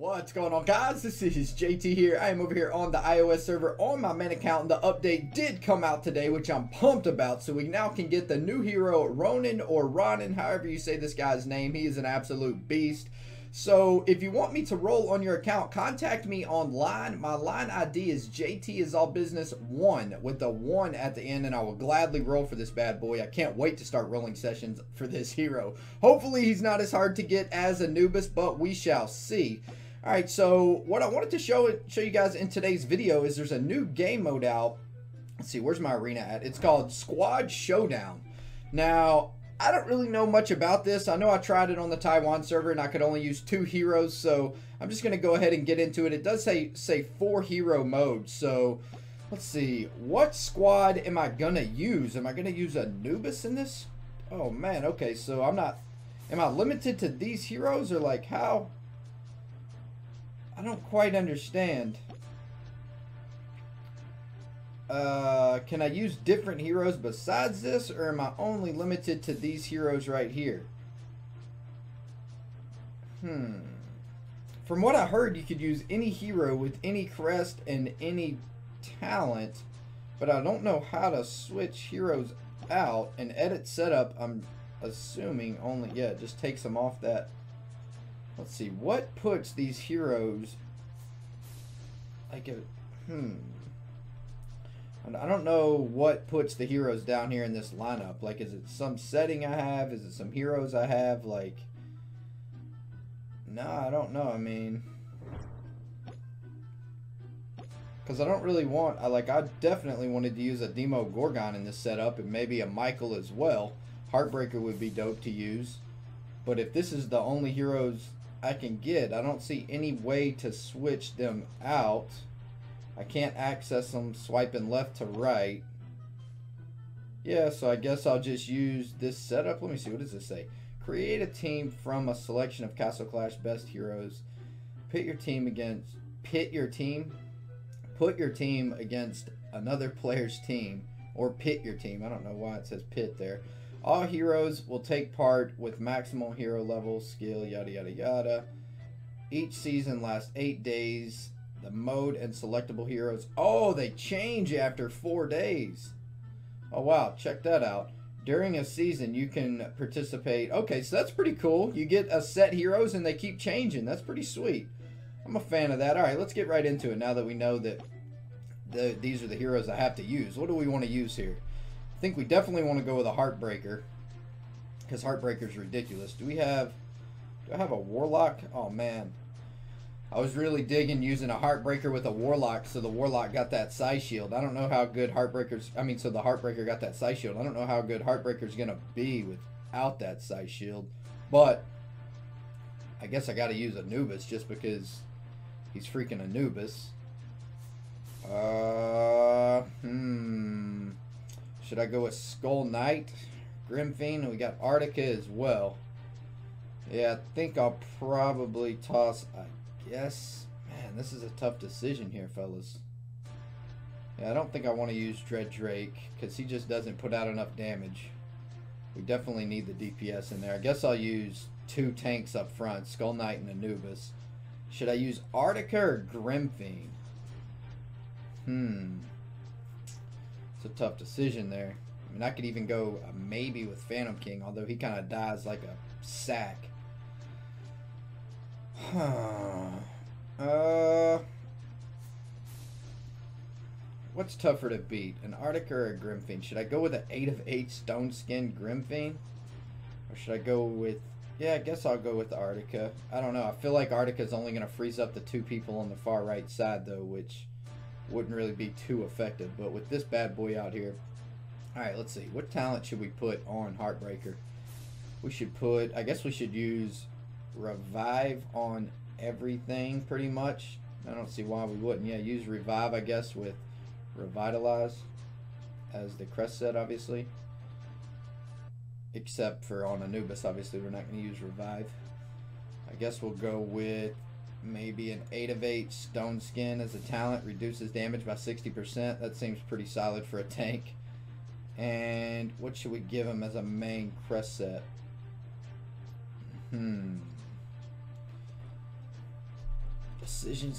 What's going on, guys? This is JT here. I am over here on the iOS server on my main account, and the update did come out today, which I'm pumped about. So we now can get the new hero Ronin, or Ronin, however you say this guy's name. He is an absolute beast. So if you want me to roll on your account, contact me online. My line ID is JTIsAllBusiness1 with the 1 at the end, and I will gladly roll for this bad boy. I can't wait to start rolling sessions for this hero. Hopefully he's not as hard to get as Anubis, but we shall see. Alright, so what I wanted to show you guys in today's video is there's a new game mode out. Let's see, where's my arena at? It's called Squad Showdown. Now, I don't really know much about this. I know I tried it on the Taiwan server and I could only use 2 heroes, so I'm just going to go ahead and get into it. It does say 4 hero modes, so let's see. What squad am I going to use? Am I going to use Anubis in this? Oh man, okay, so am I limited to these heroes, or like how? I don't quite understand. Can I use different heroes besides this, or am I only limited to these heroes right here? From what I heard, you could use any hero with any crest and any talent, but I don't know how to switch heroes out. And edit setup, I'm assuming only, yeah, it just takes them off that. Let's see, what puts these heroes like a, I don't know what puts the heroes down here in this lineup. Like, is it some setting I have? Is it some heroes I have? Like, no, I don't know. I mean, because I don't really want, I definitely wanted to use a Demo Gorgon in this setup, and maybe a Michael as well. Heartbreaker would be dope to use. But if this is the only heroes I can get, I don't see any way to switch them out. I can't access them swiping left to right. Yeah, so I guess I'll just use this setup. Let me see, what does this say? Create a team from a selection of Castle Clash best heroes. Put your team against another player's team, or pit your team. I don't know why it says pit there. All heroes will take part with maximal hero level, skill, yada yada yada. Each season lasts 8 days. The mode and selectable heroes, oh, they change after 4 days. Oh wow, check that out. During a season you can participate. Okay, so that's pretty cool. You get a set heroes and they keep changing. That's pretty sweet. I'm a fan of that. Alright, let's get right into it now that we know that these are the heroes I have to use. What do we want to use here? I think we definitely want to go with a Heartbreaker, because Heartbreaker's ridiculous. Do I have a Warlock? Oh man, I was really digging using a Heartbreaker with a Warlock, so the Warlock got that Psy Shield. I don't know how good so the Heartbreaker got that Psy Shield. I don't know how good Heartbreaker's gonna be without that Psy Shield, but I guess I gotta use Anubis just because he's freaking Anubis. Should I go with Skull Knight, Grimfiend, and we got Arctica as well. Yeah, I think I'll probably toss, I guess. Man, this is a tough decision here, fellas. Yeah, I don't think I want to use Dread Drake, because he just doesn't put out enough damage. We definitely need the DPS in there. I guess I'll use 2 tanks up front, Skull Knight and Anubis. Should I use Arctica or Grimfiend? It's a tough decision there. I mean, I could even go maybe with Phantom King, although he kind of dies like a sack. What's tougher to beat, an Arctica or a Grimfiend? Should I go with an 8 of 8 Stone Skin Grimfiend? Or should I go with, yeah, I guess I'll go with the Arctica. I don't know. I feel like Arctica's only going to freeze up the 2 people on the far right side, though, which wouldn't really be too effective. But with this bad boy out here, alright, let's see, what talent should we put on Heartbreaker? We should put, I guess we should use Revive on everything pretty much. I don't see why we wouldn't. Yeah, use Revive, I guess, with Revitalize as the crest set, obviously, except for on Anubis. Obviously we're not going to use Revive. I guess we'll go with maybe an 8 of 8 Stone Skin as a talent, reduces damage by 60%. That seems pretty solid for a tank. And what should we give him as a main crest set?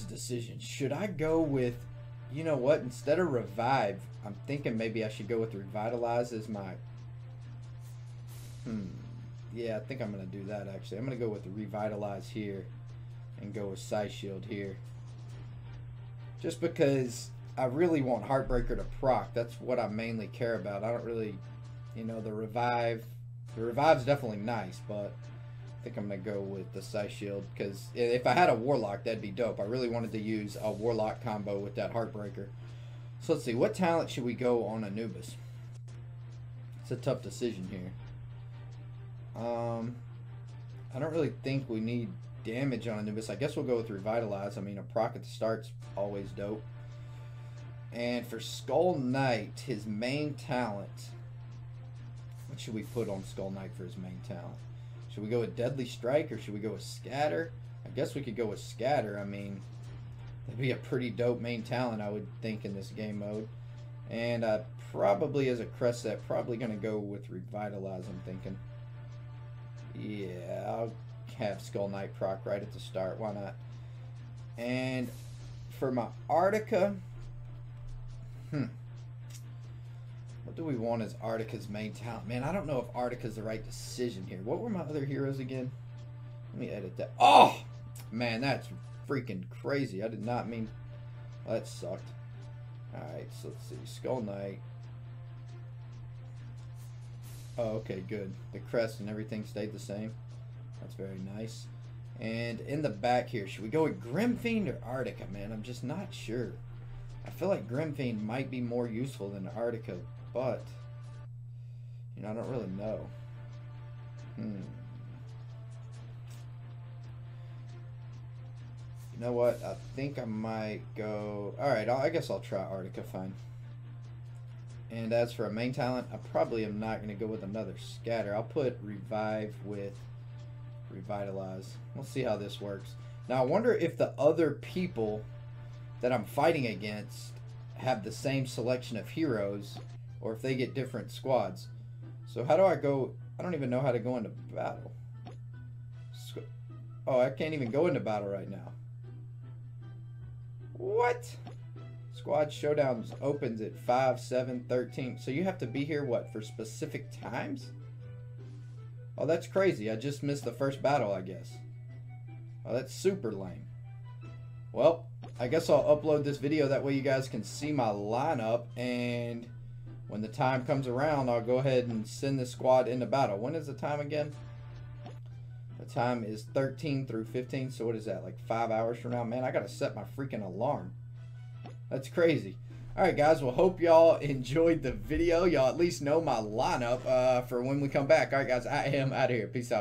Decisions. Should I go with, you know what, instead of revive, I'm thinking maybe I should go with revitalize as my, yeah, I think I'm going to do that actually. I'm going to go with the revitalize here and go with Sight Shield here. Just because I really want Heartbreaker to proc. That's what I mainly care about. I don't really, you know, the revive's definitely nice, but I think I'm going to go with the Sight Shield, because if I had a Warlock, that'd be dope. I really wanted to use a Warlock combo with that Heartbreaker. So let's see, what talent should we go on Anubis? It's a tough decision here. I don't really think we need damage on Anubis. I guess we'll go with Revitalize. I mean, a proc at the start's always dope. And for Skull Knight, his main talent, what should we put on Skull Knight for his main talent? Should we go with Deadly Strike or should we go with Scatter? I guess we could go with Scatter. I mean, that'd be a pretty dope main talent, I would think, in this game mode. And probably as a crest set, probably going to go with Revitalize, I'm thinking. Yeah, I'll have Skull Knight proc right at the start. Why not? And for my Artica, what do we want as Artica's main talent? Man, I don't know if Artica's the right decision here. What were my other heroes again? Let me edit that. Oh! Man, that's freaking crazy. I did not mean... Well, that sucked. Alright, so let's see. Skull Knight. Oh, okay, good. The crest and everything stayed the same. That's very nice. And in the back here, should we go with Grimfiend or Artica? Man, I'm just not sure. I feel like Grimfiend might be more useful than Artica, but, you know, I don't really know. You know what? I think I might go... Alright, I guess I'll try Artica, fine. And as for a main talent, I probably am not going to go with another Scatter. I'll put Revive with Revitalize. We'll see how this works. Now, I wonder if the other people that I'm fighting against have the same selection of heroes, or if they get different squads. So how do I go? I don't even know how to go into battle. Oh, I can't even go into battle right now. What? Squad Showdown opens at 5, 7, 13. So you have to be here, what, for specific times? Oh, that's crazy. I just missed the first battle, I guess. Oh, that's super lame. Well, I guess I'll upload this video. That way you guys can see my lineup. And when the time comes around, I'll go ahead and send the squad into battle. When is the time again? The time is 13 through 15. So what is that, like 5 hours from now? Man, I got to set my freaking alarm. That's crazy. Alright guys, well, hope y'all enjoyed the video. Y'all at least know my lineup for when we come back. Alright guys, I am out of here. Peace out.